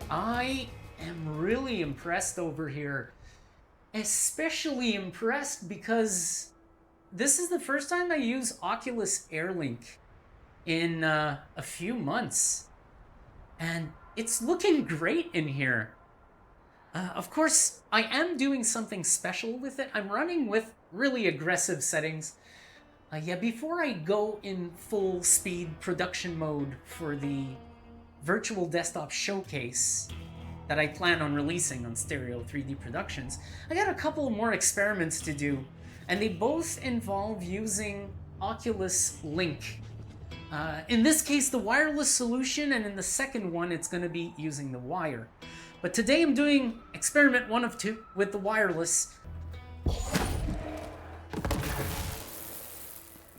I am really impressed over here. Especially impressed because this is the first time I use Oculus Airlink in a few months. And it's looking great in here. Of course, I am doing something special with it. I'm running with really aggressive settings. Yeah, before I go in full speed production mode for the Virtual Desktop Showcase that I plan on releasing on Stereo 3D Productions, I got a couple more experiments to do, and they both involve using Oculus Link. In this case, the wireless solution, and in the second one, it's going to be using the wire. But today I'm doing experiment 1 of 2 with the wireless.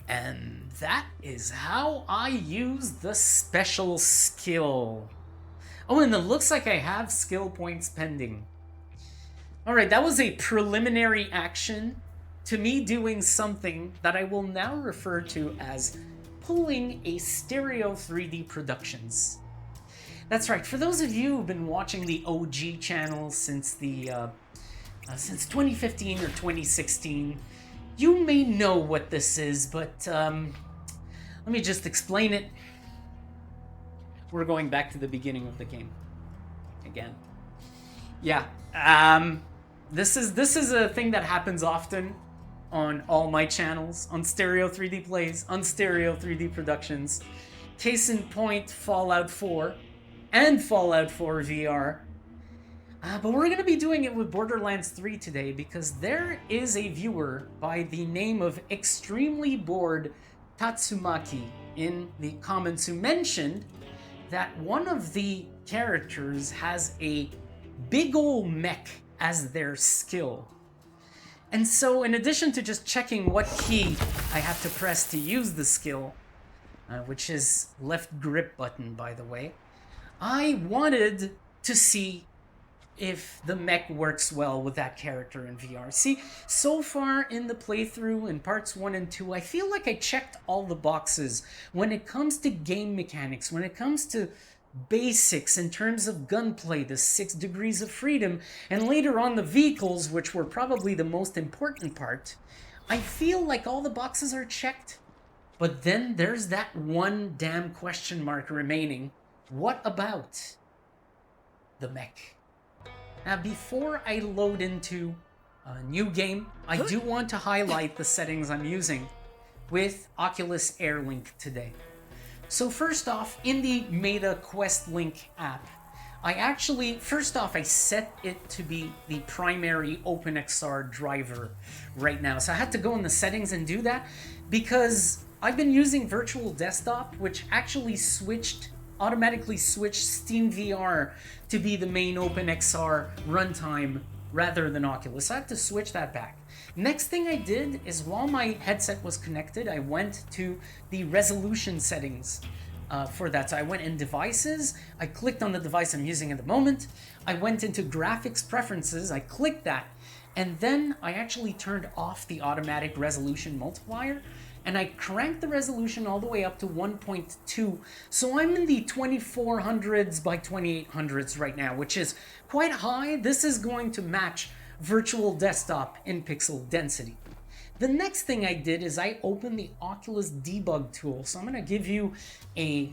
And that is how I use the special skill. Oh, and it looks like I have skill points pending. Alright, that was a preliminary action to me doing something that I will now refer to as pulling a Stereo 3D Productions. That's right, for those of you who've been watching the OG channel since 2015 or 2016, you may know what this is, but let me just explain it. We're going back to the beginning of the game again. Yeah, this is a thing that happens often on all my channels, on Stereo 3D Plays, on Stereo 3D Productions. Case in point, Fallout 4 and Fallout 4 VR. But we're going to be doing it with Borderlands 3 today because there is a viewer by the name of Extremely Bored Tatsumaki in the comments who mentioned that one of the characters has a big ol' mech as their skill. And so in addition to just checking what key I have to press to use the skill, which is left grip button by the way, I wanted to see if the mech works well with that character in VR. See, so far in the playthrough in parts 1 and 2, I feel like I checked all the boxes when it comes to game mechanics, when it comes to basics in terms of gunplay, the 6 degrees of freedom, and later on the vehicles, which were probably the most important part. I feel like all the boxes are checked. But then there's that one damn question mark remaining. What about the mech? Now, before I load into a new game, I do want to highlight the settings I'm using with Oculus Airlink today. So first off, in the Meta Quest Link app, first off, I set it to be the primary OpenXR driver right now. So I had to go in the settings and do that because I've been using Virtual Desktop, which actually automatically switched SteamVR to be the main OpenXR runtime rather than Oculus. I had to switch that back. Next thing I did is while my headset was connected, I went to the resolution settings for that. So I went in devices, I clicked on the device I'm using at the moment, I went into graphics preferences, I clicked that, and then I actually turned off the automatic resolution multiplier, and I cranked the resolution all the way up to 1.2. So I'm in the 2400s by 2800s right now, which is quite high. This is going to match Virtual Desktop in pixel density. The next thing I did is I opened the Oculus debug tool. So I'm going to give you a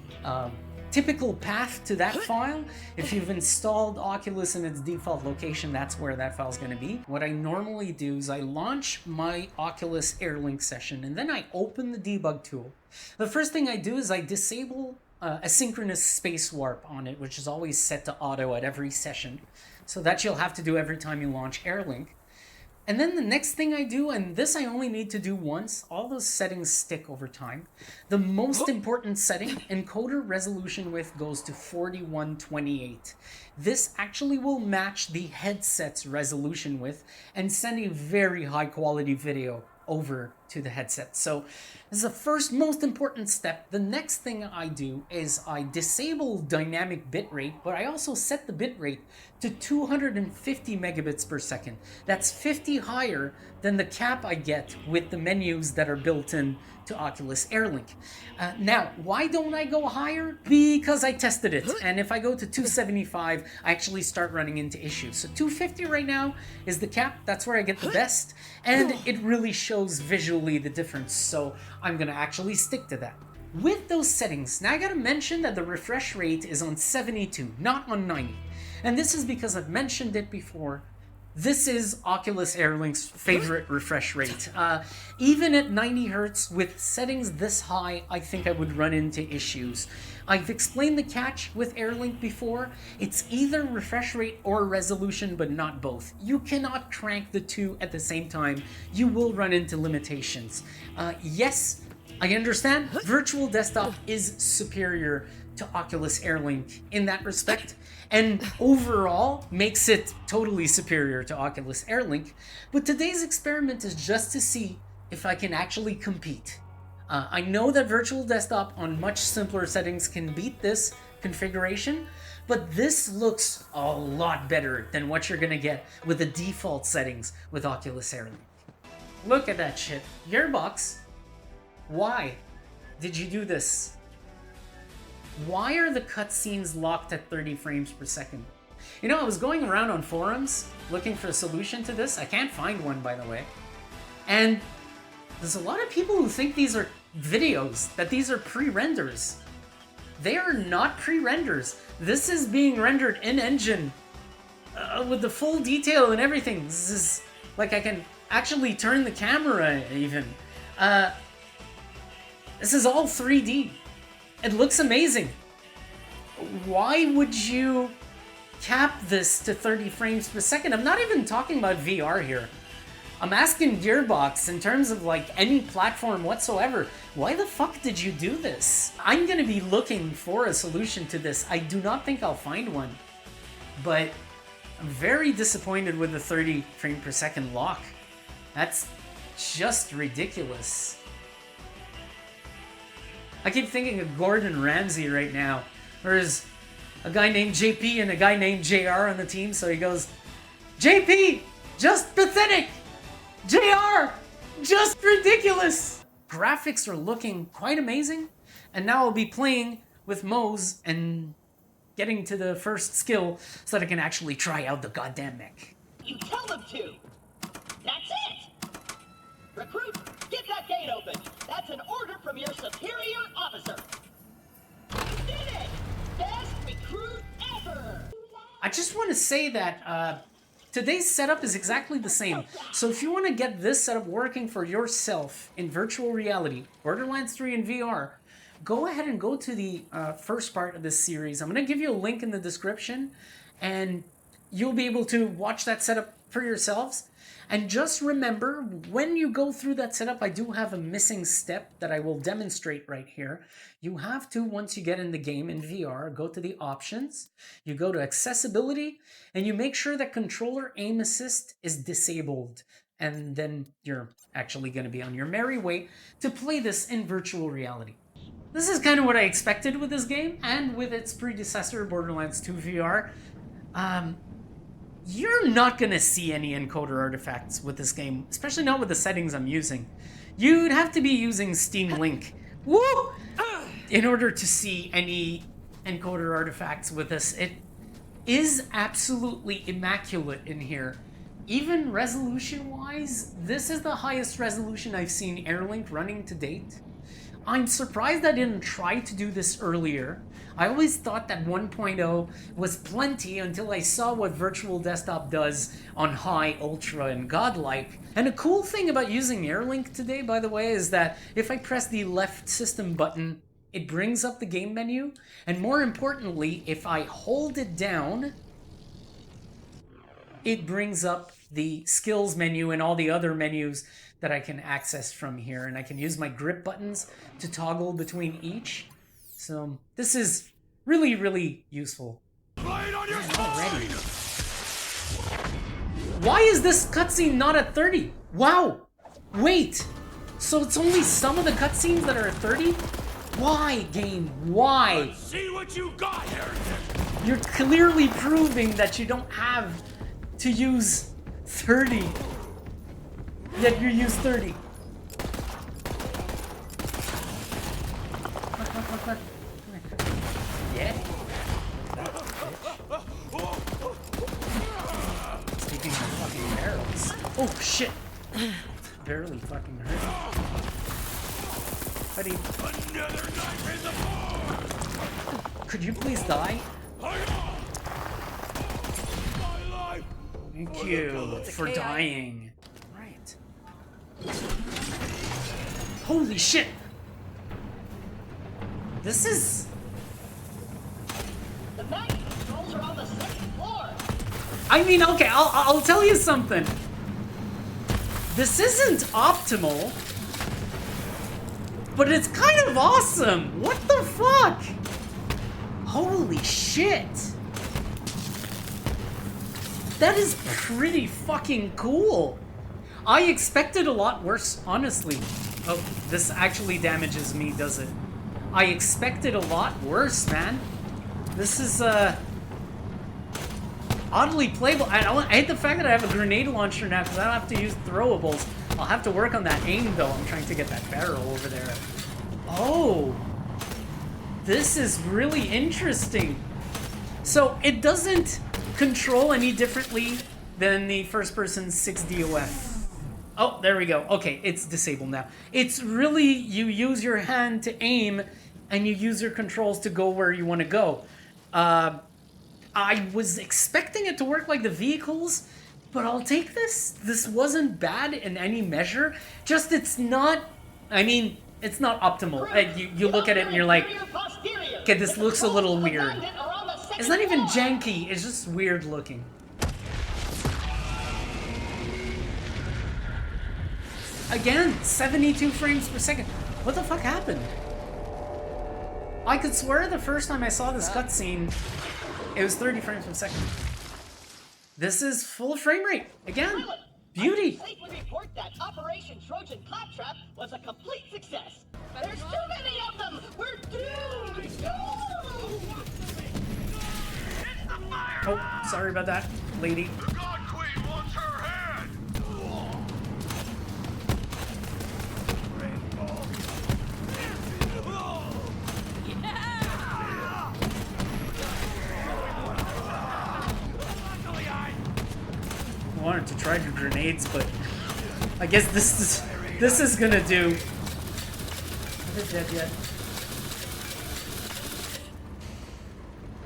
typical path to that file. If you've installed Oculus in its default location, that's where that file is going to be. What I normally do is I launch my Oculus Airlink session and then I open the debug tool. The first thing I do is I disable asynchronous space warp on it, which is always set to auto at every session. So that you'll have to do every time you launch Airlink. And then the next thing I do, and this I only need to do once, all those settings stick over time. The most important setting, encoder resolution width, goes to 4128. This actually will match the headset's resolution width and send a very high quality video over to the headset. So this is the first most important step. The next thing I do is I disable dynamic bitrate, but I also set the bitrate to 250 megabits per second. That's 50 higher than the cap I get with the menus that are built in to Oculus Airlink. Now, why don't I go higher? Because I tested it, and if I go to 275, I actually start running into issues. So 250 right now is the cap, that's where I get the best, and it really shows visually the difference, so I'm gonna actually stick to that. With those settings, now I gotta mention that the refresh rate is on 72, not on 90. And this is because I've mentioned it before. This is Oculus Airlink's favorite refresh rate. Even at 90 Hz with settings this high, I think I would run into issues. I've explained the catch with Airlink before. It's either refresh rate or resolution, but not both. You cannot crank the two at the same time. You will run into limitations. Yes, I understand Virtual Desktop is superior to Oculus Airlink in that respect, and overall makes it totally superior to Oculus Airlink, but today's experiment is just to see if I can actually compete. I know that Virtual Desktop on much simpler settings can beat this configuration, but this looks a lot better than what you're gonna get with the default settings with Oculus Airlink. Look at that shit. Gearbox, why did you do this? Why are the cutscenes locked at 30 frames per second? You know, I was going around on forums looking for a solution to this. I can't find one, by the way. And there's a lot of people who think these are videos, that these are pre-renders. They are not pre-renders. This is being rendered in-engine with the full detail and everything. This is like I can actually turn the camera even. This is all 3D. It looks amazing. Why would you cap this to 30 frames per second? I'm not even talking about VR here. I'm asking Gearbox in terms of like any platform whatsoever, why the fuck did you do this? I'm gonna be looking for a solution to this. I do not think I'll find one, but I'm very disappointed with the 30 frame per second lock. That's just ridiculous. I keep thinking of Gordon Ramsay right now. There's a guy named JP and a guy named JR on the team, so he goes, JP, just pathetic! JR, just ridiculous! Graphics are looking quite amazing, and now I'll be playing with Moze and getting to the first skill so that I can actually try out the goddamn mech. You tell them to! That's it! Recruit, get that gate open! That's an order from your superior officer! You did it! Best recruit ever! I just want to say that today's setup is exactly the same. So if you want to get this setup working for yourself in virtual reality, Borderlands 3 in VR, go ahead and go to the first part of this series. I'm going to give you a link in the description, and you'll be able to watch that setup for yourselves. And just remember, when you go through that setup, I do have a missing step that I will demonstrate right here. You have to, once you get in the game in VR, go to the options, you go to accessibility, and you make sure that controller aim assist is disabled. And then you're actually going to be on your merry way to play this in virtual reality. This is kind of what I expected with this game, and with its predecessor, Borderlands 2 VR. You're not going to see any encoder artifacts with this game, especially not with the settings I'm using. You'd have to be using Steam Link, woo, in order to see any encoder artifacts with this. It is absolutely immaculate in here. Even resolution-wise, this is the highest resolution I've seen Airlink running to date. I'm surprised I didn't try to do this earlier. I always thought that 1.0 was plenty until I saw what Virtual Desktop does on High, Ultra, and Godlike. And a cool thing about using Airlink today, by the way, is that if I press the left system button, it brings up the game menu. And more importantly, if I hold it down, it brings up the skills menu and all the other menus that I can access from here. And I can use my grip buttons to toggle between each. So this is really, really useful. Already. Why is this cutscene not at 30? Wow! Wait! So it's only some of the cutscenes that are at 30? Why, game? Why? Let's see what you got, heretic. You're clearly proving that you don't have to use 30. Yet you use 30. Look. Yeah. Taking my fucking barrels. Oh shit. Barely fucking hurt. Buddy. Another knife in the bar. Could you please die? My life. Thank you for dying. Right. Holy shit! This is... The magnet controls are on the second floor. I mean, okay, I'll tell you something. This isn't optimal, but it's kind of awesome. What the fuck? Holy shit. That is pretty fucking cool. I expected a lot worse, honestly. Oh, this actually damages me, does it? I expected a lot worse, man. This is, oddly playable. I hate the fact that I have a grenade launcher now because I don't have to use throwables. I'll have to work on that aim, though. I'm trying to get that barrel over there. Oh. This is really interesting. So, it doesn't control any differently than the first-person 6DOF. Oh, there we go. Okay, it's disabled now. It's really, you use your hand to aim, and you use your controls to go where you want to go. I was expecting it to work like the vehicles, but I'll take this. This wasn't bad in any measure. Just it's not, I mean, it's not optimal. You look at it and you're like, okay, this looks a little weird. It's not even janky, it's just weird looking. Again, 72 frames per second. What the fuck happened? I could swear the first time I saw this cutscene, it was 30 frames per second. This is full frame rate. Again, beauty. I safely report that Operation Trojan Claptrap was a complete success. There's too many of them. We're doomed. No! Oh, sorry about that, lady. The God Queen wants her head. I wanted to try the grenades, but I guess this is gonna do. Are they dead yet?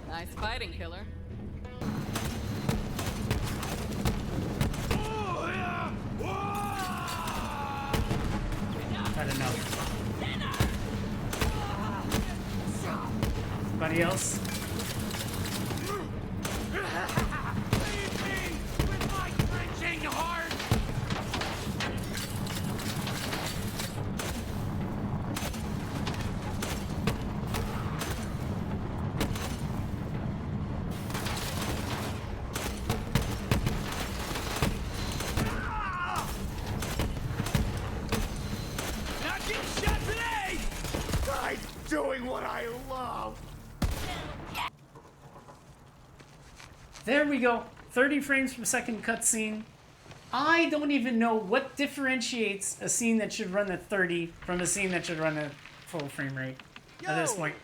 Nice fighting, killer. I don't know. Anybody else? Doing what I love. There we go. 30 frames per second cutscene. I don't even know what differentiates a scene that should run at 30 from a scene that should run at full frame rate at this point.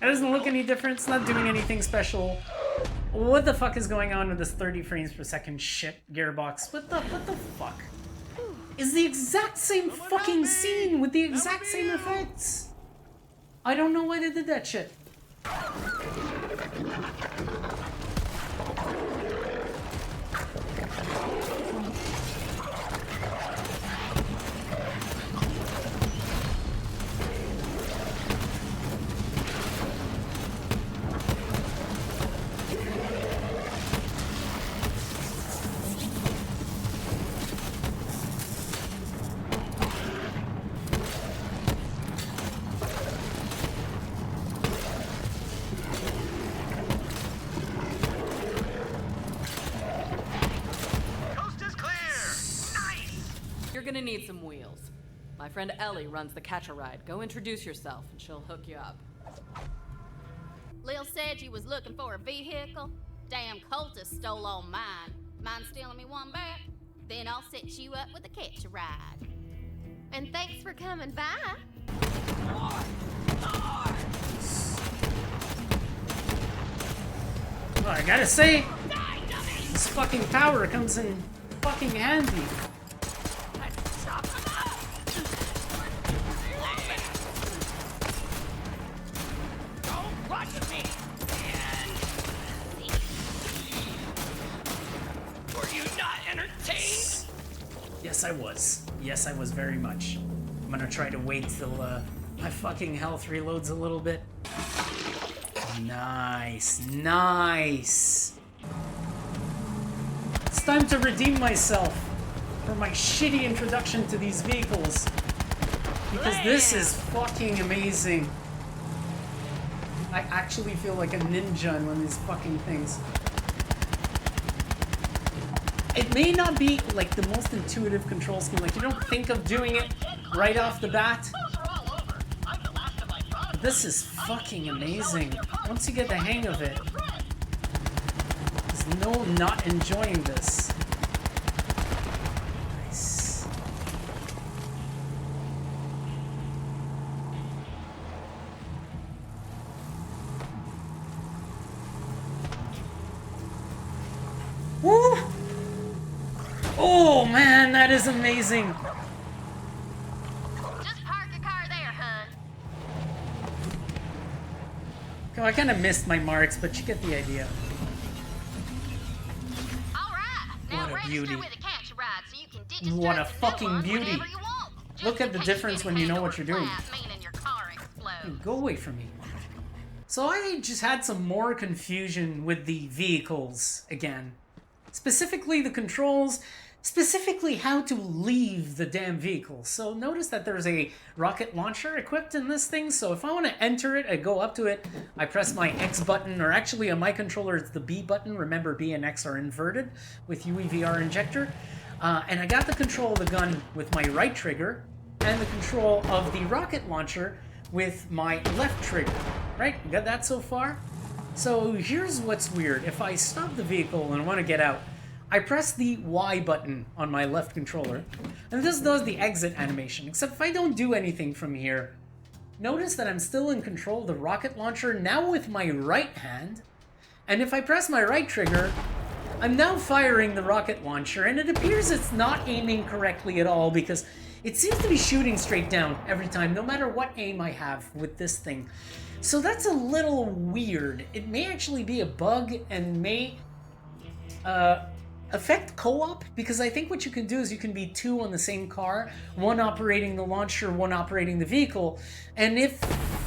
It doesn't look any different. It's not doing anything special. What the fuck is going on with this 30 frames per second shit gearbox? What the fuck? It's the exact same fucking scene with the exact same effects. I don't know why they did that shit. gonna need some wheels. My friend Ellie runs the catch-a-ride. Go introduce yourself and she'll hook you up. Lil said you was looking for a vehicle. Damn cultist stole all mine. Mind stealing me one back? Then I'll set you up with a catch-a-ride. And thanks for coming by. Well, I gotta say, this fucking power comes in fucking handy. Yes, I was. Yes, I was very much. I'm gonna try to wait till my fucking health reloads a little bit. Nice, nice. It's time to redeem myself for my shitty introduction to these vehicles. Because this is fucking amazing. I actually feel like a ninja in one of these fucking things. It may not be like the most intuitive control scheme, like you don't think of doing it right off the bat. But this is fucking amazing. Once you get the hang of it, there's no not enjoying this. Nice. Woo! Oh man, that is amazing. Just park your car there, hun. Oh, I kind of missed my marks, but you get the idea. All right. Now What a register beauty. with a catch-a-ride so you can digest What a the new fucking one beauty. whenever you want. Just Look at in the case you difference get when you know hand what over you're doing. flat, meaning your car explodes. Go away from me. So I just had some more confusion with the vehicles again. Specifically the controls, specifically how to leave the damn vehicle. So notice that there's a rocket launcher equipped in this thing, so if I want to enter it, I go up to it, I press my X button, or actually on my controller it's the B button. Remember, B and X are inverted with UEVR injector. And I got the control of the gun with my right trigger, and the control of the rocket launcher with my left trigger. Right? You got that so far? So here's what's weird. If I stop the vehicle and I want to get out, I press the Y button on my left controller, and this does the exit animation, except if I don't do anything from here, notice that I'm still in control of the rocket launcher, now with my right hand, and if I press my right trigger, I'm now firing the rocket launcher, and it appears it's not aiming correctly at all, because it seems to be shooting straight down every time, no matter what aim I have with this thing. So that's a little weird. It may actually be a bug, and may affect co-op, because I think what you can do is you can be two on the same car, one operating the launcher, one operating the vehicle, and if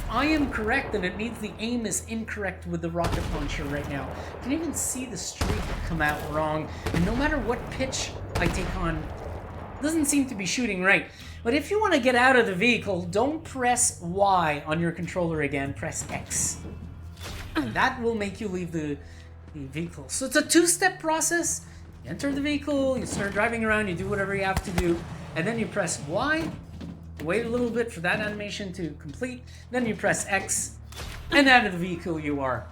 I am correct, then it means the aim is incorrect with the rocket launcher right now. You can even see the streak come out wrong, and no matter what pitch I take on, it doesn't seem to be shooting right. But if you want to get out of the vehicle, don't press Y on your controller again, press X. And that will make you leave the vehicle. So it's a two-step process. You enter the vehicle, you start driving around, you do whatever you have to do, and then you press Y, wait a little bit for that animation to complete, then you press X, and out of the vehicle you are.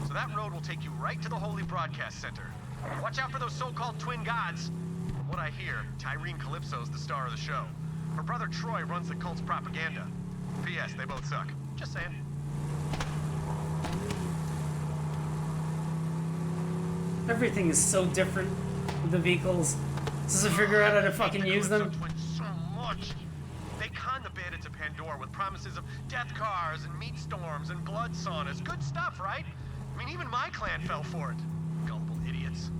So that road will take you right to the Holy Broadcast Center. Watch out for those so-called twin gods. From what I hear, Tyreen Calypso's the star of the show. Her brother Troy runs the cult's propaganda. P.S. They both suck. Just saying. Everything is so different with the vehicles. Just to figure out how to fucking use them. So much. They con the bandits of Pandora with promises of death cars and meat storms and blood saunas. Good stuff, right? I mean, even my clan fell for it. Gullible idiots.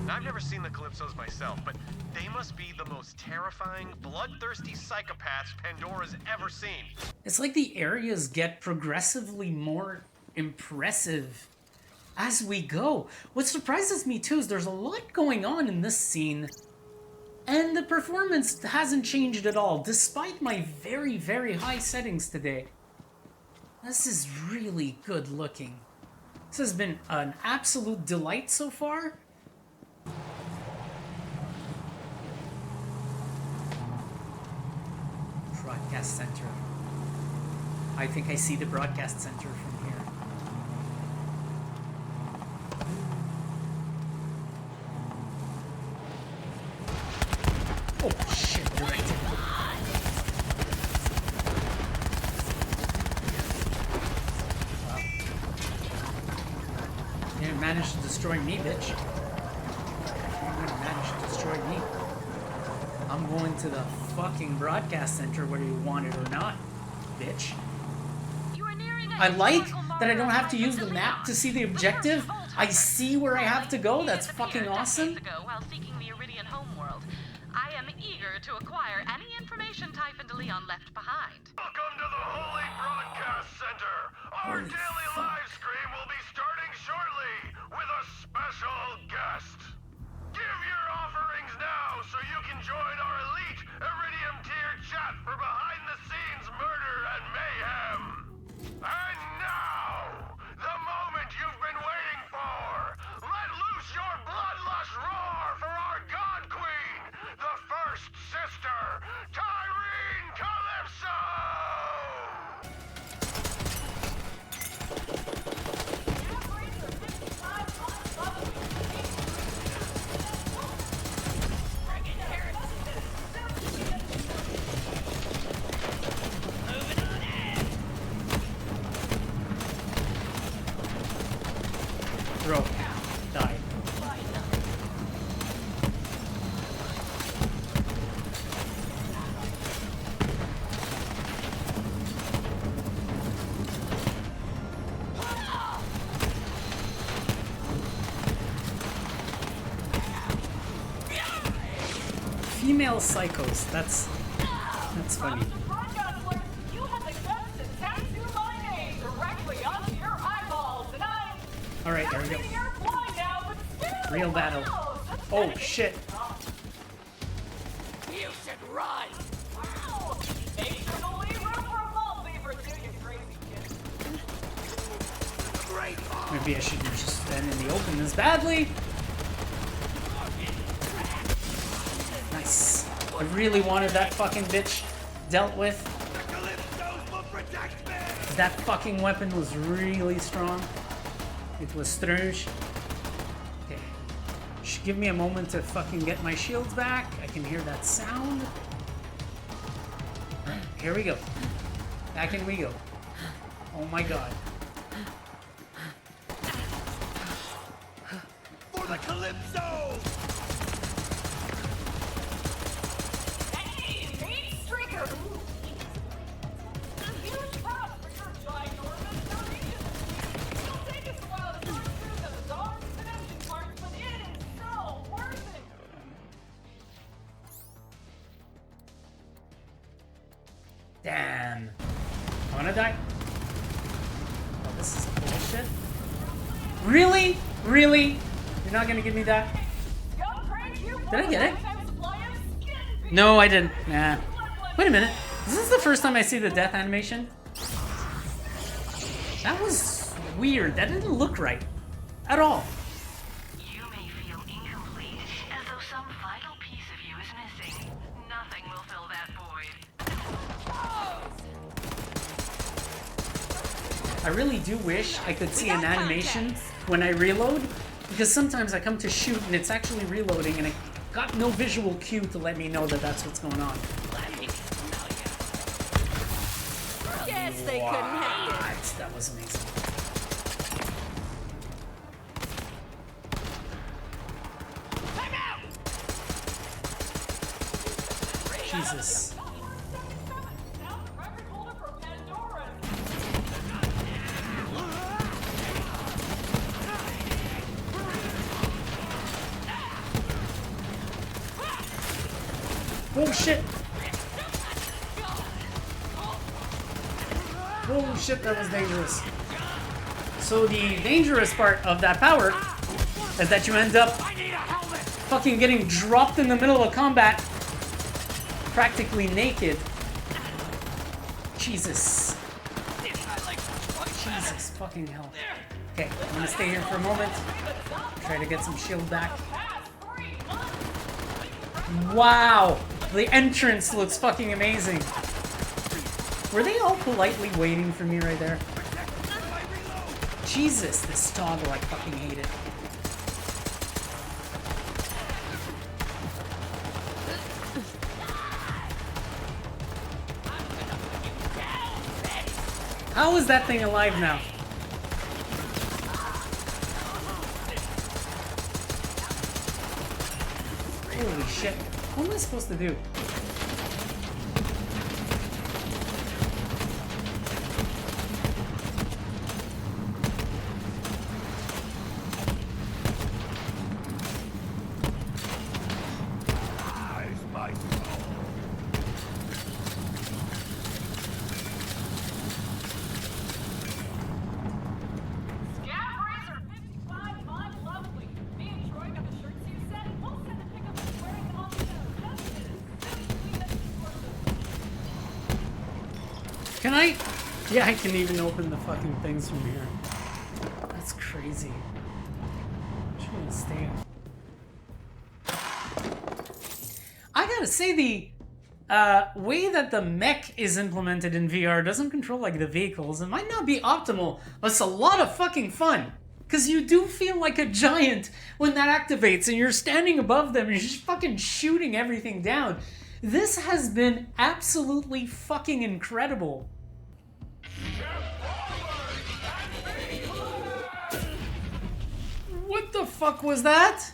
Now, I've never seen the Calypsos myself, but they must be the most terrifying, bloodthirsty psychopaths Pandora's ever seen. It's like the areas get progressively more impressive as we go. What surprises me too is there's a lot going on in this scene, and the performance hasn't changed at all, despite my very, very high settings today. This is really good looking. This has been an absolute delight so far. Broadcast center. I think I see the broadcast center from here. Oh shit, directed. Wow. You didn't manage to destroy me, bitch. You didn't manage to destroy me. I'm going to the fucking broadcast center whether you want it or not, bitch. I like that I don't have to use the map to see the objective. I see where I have to go. That's fucking awesome. While seeking the Iridian homeworld, I am eager to acquire any information Typhon Leon left behind. Welcome to the Holy Broadcast Center. Our daily live stream will be starting shortly with a special guest. Give your offerings now so you can join our elite Iridium tier chat for behind-the-scenes murder and mayhem. And now, the moment you've been waiting for. Let loose your bloodlust roar for our God Queen, the First Sister, Tyreen Calypso! Throw. Die. Female psychos. That's funny. You have the guts to tattoo my name directly onto your eyeballs, and I'm All right, there we go. you're blind now, but still. Real battle. Oh shit. You should run. Wow. Make sure to leave room for a multiverse, you crazy kid. Maybe I shouldn't just stand in the open this badly. Nice. I really wanted that fucking bitch dealt with. That fucking weapon was really strong. It was strange. Okay. Should give me a moment to fucking get my shields back. I can hear that sound. Here we go. Back in we go. Oh my god. For the Calypso! Hey, meat streaker. Huge props for your ginormous donation. It'll take us a while to sort through those arms and engine parts, but it is so worth it. Damn. I wanna die? Oh, this is bullshit. Really? Really? You're not gonna give me that? Did I get it? No, I didn't. Nah. Wait a minute. Is this the first time I see the death animation? That was weird. That didn't look right. At all. You may feel incomplete, as though some vital piece of you is missing. Nothing will fill that void. I really do wish I could see an animation when I reload, because sometimes I come to shoot and it's actually reloading and I got no visual cue to let me know that that's what's going on. Guess they couldn't handle it. What? That was amazing. Jesus. Oh shit! Oh shit, that was dangerous. So the dangerous part of that power is that you end up fucking getting dropped in the middle of combat, practically naked. Jesus. Jesus fucking hell. Okay, I'm gonna stay here for a moment. Try to get some shield back. Wow! The entrance looks fucking amazing. Were they all politely waiting for me right there? Jesus, this toggle, I fucking hate it. How is that thing alive now? Holy shit. What am I supposed to do? Can I? Yeah, I can even open the fucking things from here. That's crazy. I'm just gonna stay up. I gotta say, the way that the mech is implemented in VR doesn't control like the vehicles. It might not be optimal, but it's a lot of fucking fun. Because you do feel like a giant when that activates and you're standing above them and you're just fucking shooting everything down. This has been absolutely fucking incredible. What the fuck was that?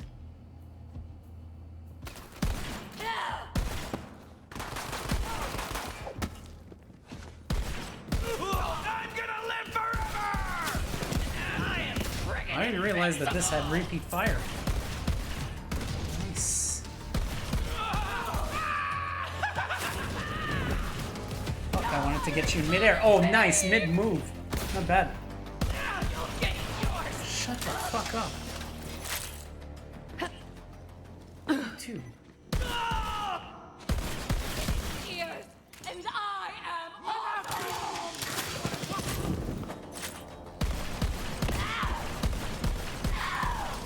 I didn't realize that this had repeat fire. Nice. Fuck, I wanted to get you in midair. Oh, nice, mid-move. Not bad. Shut the fuck up. Two.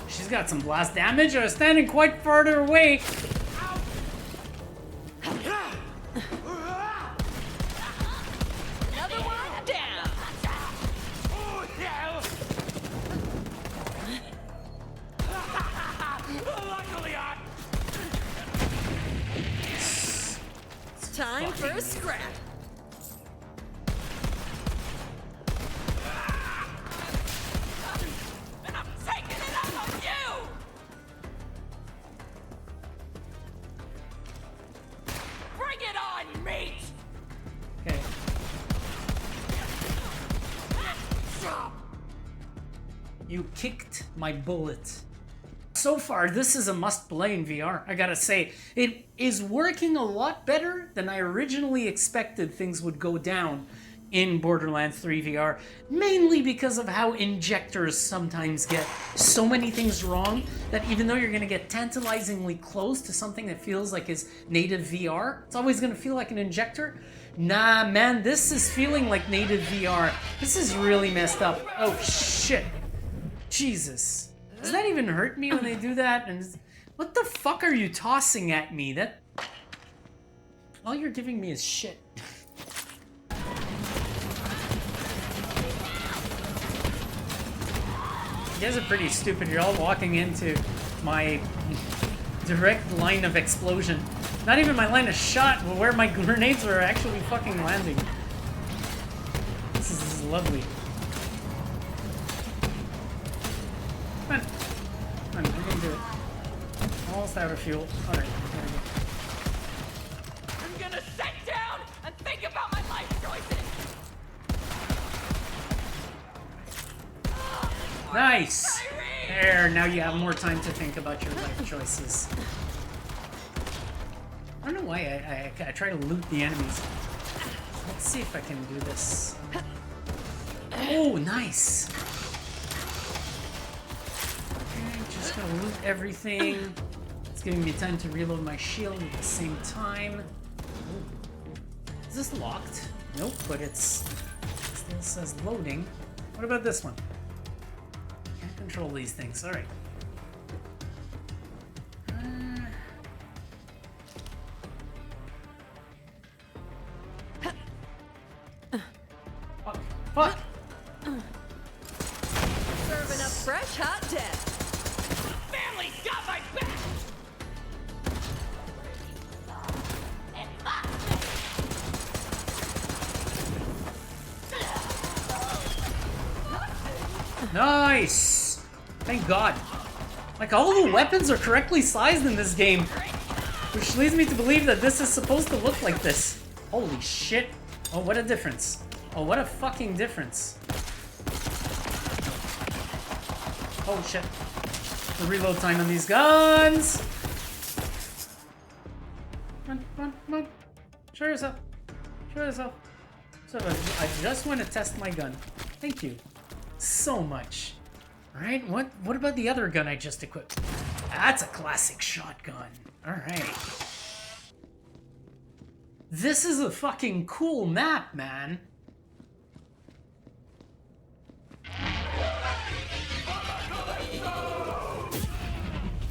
She's got some blast damage. I was standing quite further away. Another one down. It's time for a scrap. You kicked my bullet. So far, this is a must-play in VR. I gotta say, it is working a lot better than I originally expected things would go down in Borderlands 3 VR, mainly because of how injectors sometimes get so many things wrong that even though you're gonna get tantalizingly close to something that feels like is native VR, it's always gonna feel like an injector. Nah, man, this is feeling like native VR. This is really messed up. Oh, shit. Jesus. Does that even hurt me when they do that? And what the fuck are you tossing at me? That... all you're giving me is shit. You guys are pretty stupid. You're all walking into my direct line of explosion. Not even my line of shot, but where my grenades are actually fucking landing. This is lovely. Come on. Come on, we're gonna do it. Almost out of fuel. Alright, there we go. I'm gonna sit down and think about my life choices. Nice! There, now you have more time to think about your life choices. I don't know why I try to loot the enemies. Let's see if I can do this. Oh, nice! gonna loot everything. It's giving me time to reload my shield at the same time. Is this locked? Nope, but it still says loading. What about this one? Can't control these things. Alright. Fuck! Serving up fresh hot death. Family's got my back! Nice! Thank God. Like, all the weapons are correctly sized in this game. Which leads me to believe that this is supposed to look like this. Holy shit. Oh, what a difference. Oh, what a fucking difference. Oh, shit. The reload time on these guns! Come on, come on. Show yourself. Show yourself. So, I just want to test my gun. Thank you. So much. Alright, what about the other gun I just equipped? That's a classic shotgun. Alright. This is a fucking cool map, man.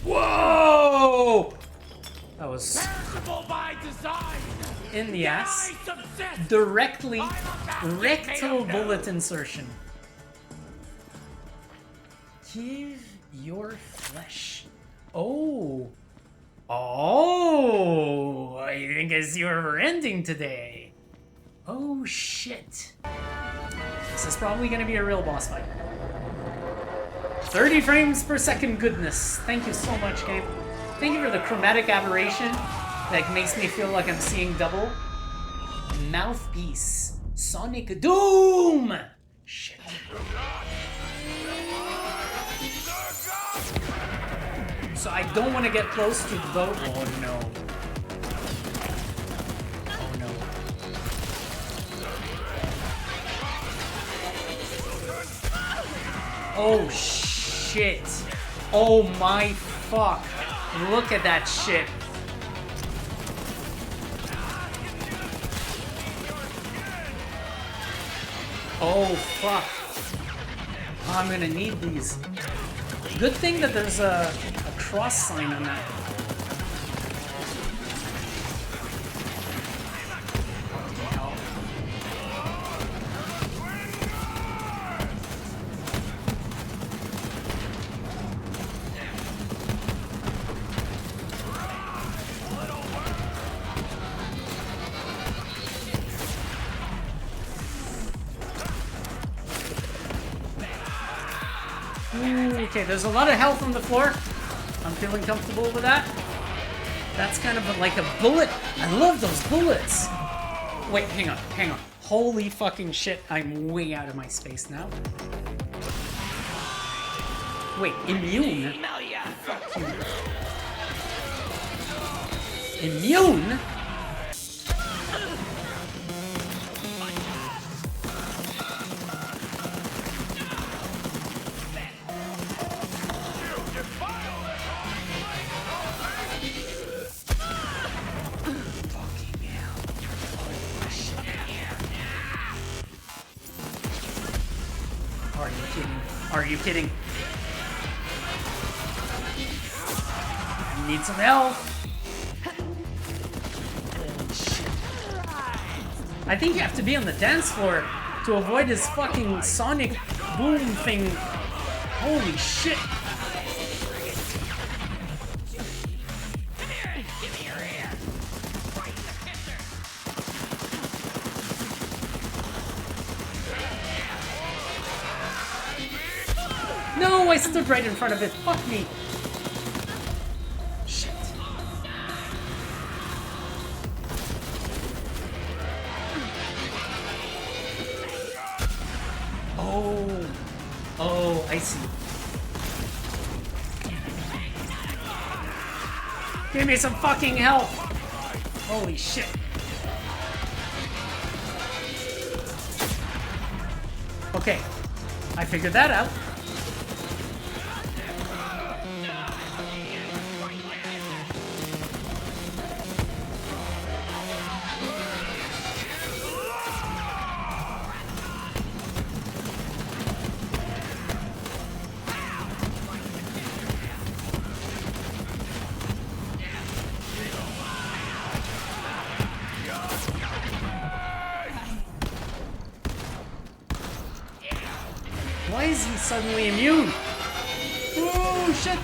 Whoa! That was By design! in the ass. Directly rectal bullet insertion. Give your flesh. Oh. Oh. I think I see where we're ending today. Oh shit. This is probably gonna be a real boss fight. 30 frames per second goodness. Thank you so much, game. Thank you for the chromatic aberration that makes me feel like I'm seeing double. Mouthpiece. Sonic Doom! Shit. So I don't want to get close to the boat. Oh no. Oh no. Oh shit. Oh my fuck. Look at that shit. Oh fuck. I'm gonna need these. Good thing that there's a cross sign on that. Okay, there's a lot of health on the floor. I'm feeling comfortable with that. That's kind of like a bullet. I love those bullets. Wait, hang on, hang on. Holy fucking shit, I'm way out of my space now. Wait, immune? Fuck you. Immune? Are you kidding? I need some help. Holy shit. I think you have to be on the dance floor to avoid his fucking sonic boom thing. Holy shit. No, I stood right in front of it. Fuck me. Shit. Oh. Oh, I see. Give me some fucking help. Holy shit. Okay. I figured that out. suddenly immune. Oh, shit.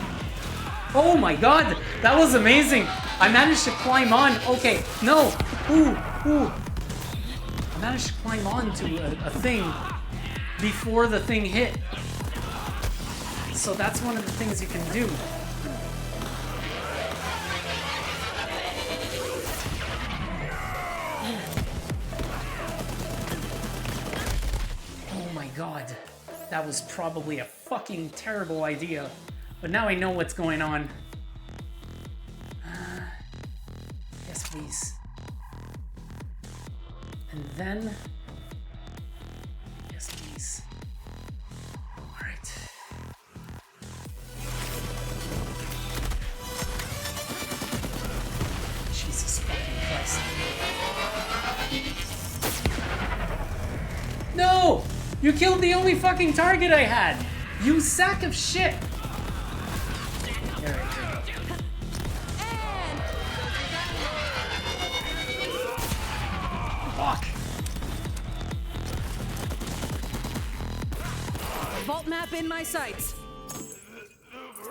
Oh my god, that was amazing. I managed to climb on. Okay, no. Ooh. I managed to climb on to a thing before the thing hit. So that's one of the things you can do. Oh my god. That was probably a fucking terrible idea. But now I know what's going on. Yes, please. And then... Yes, please. Alright. Jesus fucking Christ. No! You killed the only fucking target I had! You sack of shit! Alright, here we go. Fuck! Vault map in my sights.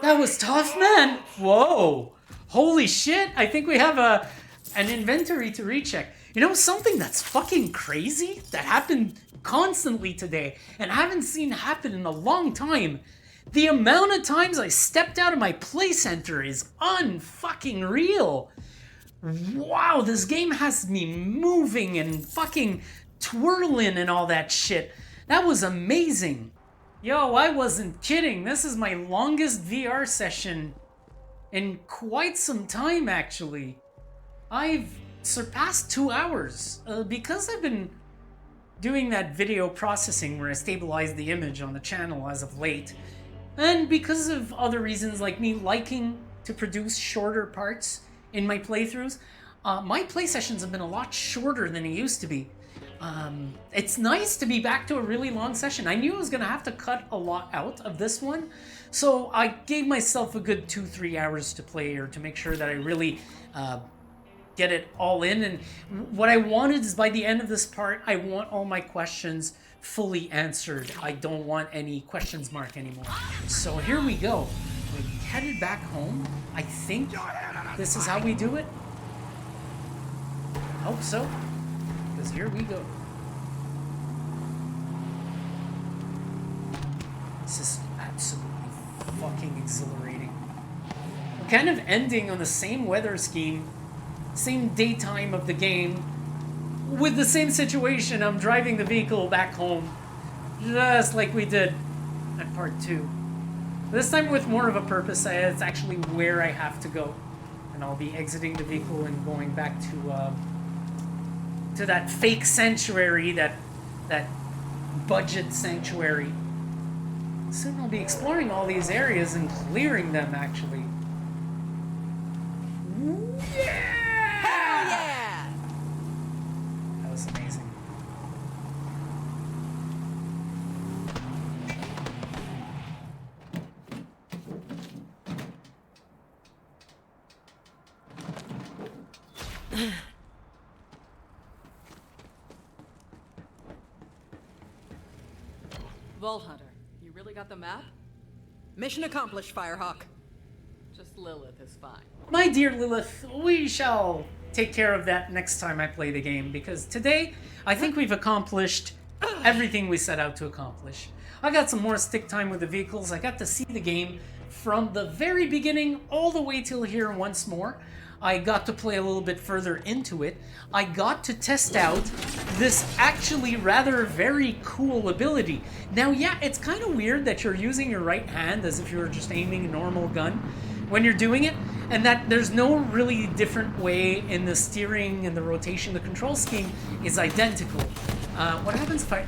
That was tough, man! Whoa! Holy shit! I think we have an inventory to recheck. You know something that's fucking crazy that happened constantly today and I haven't seen happen in a long time? The amount of times I stepped out of my play center is unfucking real. Wow, this game has me moving and fucking twirling and all that shit. That was amazing. Yo, I wasn't kidding. This is my longest VR session in quite some time, actually. I've surpassed 2 hours because I've been doing that video processing where I stabilize the image on the channel as of late. And because of other reasons like me liking to produce shorter parts in my playthroughs, my play sessions have been a lot shorter than it used to be. It's nice to be back to a really long session. I knew I was going to have to cut a lot out of this one, so I gave myself a good 2-3 hours to play or to make sure that I really get it all in. And what I wanted is by the end of this part, I want all my questions fully answered. I don't want any questions mark anymore. So here we go. We're headed back home. I think this is how we do it. Hope so, because here we go. This is absolutely fucking exhilarating. We're kind of ending on the same weather scheme, same daytime of the game, with the same situation. I'm driving the vehicle back home, just like we did at part 2. This time with more of a purpose. It's actually where I have to go, and I'll be exiting the vehicle and going back to that fake sanctuary, that budget sanctuary. Soon I'll be exploring all these areas and clearing them, actually. Yeah! Hell yeah! That was amazing. Vault Hunter, you really got the map? Mission accomplished, Firehawk. Just Lilith is fine. My dear Lilith, we shall take care of that next time I play the game, because today I think we've accomplished everything we set out to accomplish. I got some more stick time with the vehicles. I got to see the game from the very beginning all the way till here once more. I got to play a little bit further into it. I got to test out this actually rather very cool ability. Now, yeah, it's kind of weird that you're using your right hand as if you were just aiming a normal gun when you're doing it, and that there's no really different way in the steering and the rotation. The control scheme is identical. What happens if I...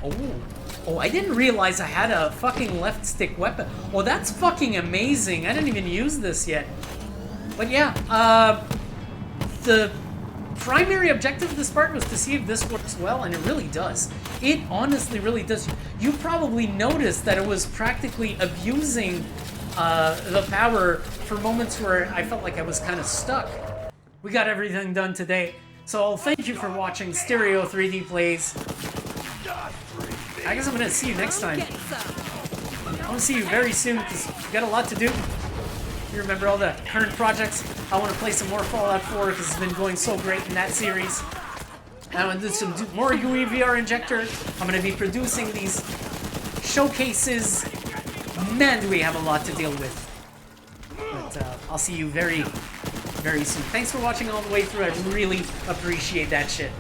Oh, I didn't realize I had a fucking left stick weapon. Oh, that's fucking amazing. I didn't even use this yet. But yeah, the primary objective of this part was to see if this works well, and it really does. It honestly really does. You probably noticed that it was practically abusing the power for moments where I felt like I was kind of stuck. We got everything done today, so thank you for watching Stereo 3D Plays. I guess I'm gonna see you next time. Get some. I want to see you very soon because we got a lot to do. You remember all the current projects? I want to play some more Fallout 4 because it's been going so great in that series. I want to do more UEVR injector. I'm going to be producing these showcases. Man, do we have a lot to deal with. But I'll see you very, very soon. Thanks for watching all the way through. I really appreciate that shit.